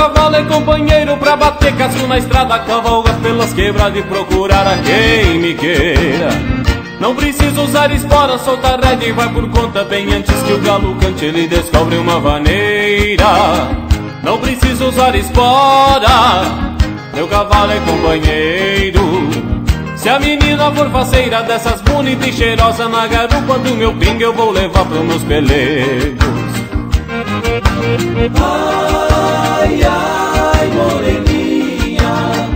cavalo é companheiro pra bater casco na estrada, cavalgar pelas quebradas e procurar a quem me queira. Não precisa usar espora, solta a rédea e vai por conta. Bem antes que o galo cante, ele descobre uma vaneira. Não precisa usar espora, meu cavalo é companheiro. Se a menina for faceira, dessas bonita e cheirosa, na garupa do meu pinga eu vou levar pros meus pelegos. Ai, ai, moreninha,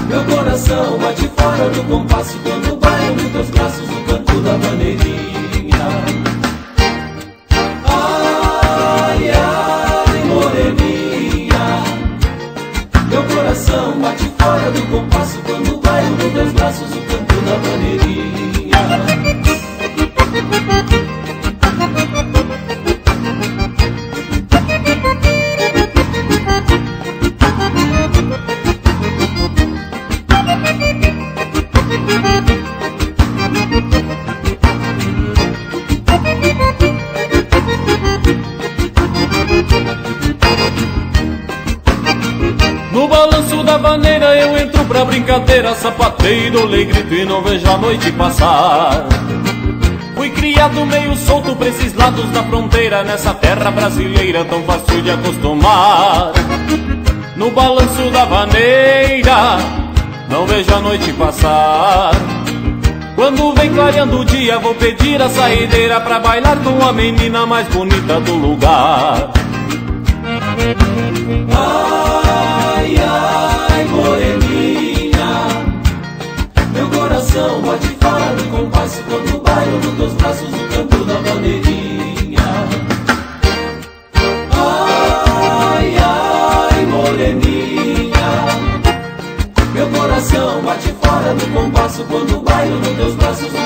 meu coração bate fora do compasso quando baio nos teus braços o canto da maneirinha. Ai, ai, moreninha, meu coração bate fora do compasso quando baio nos teus braços o canto da maneirinha. No balanço da vaneira eu entro pra brincadeira, sapateiro, lei grito e não vejo a noite passar. Fui criado meio solto pra esses lados da fronteira, nessa terra brasileira tão fácil de acostumar. No balanço da vaneira não vejo a noite passar. Quando vem clareando o dia vou pedir a saideira pra bailar com a menina mais bonita do lugar. Ai, ai, moreninha, meu coração bate fora do compasso quando baio nos teus braços o canto da maneirinha. Ai, ai, moreninha, meu coração bate fora do compasso quando baio nos teus braços o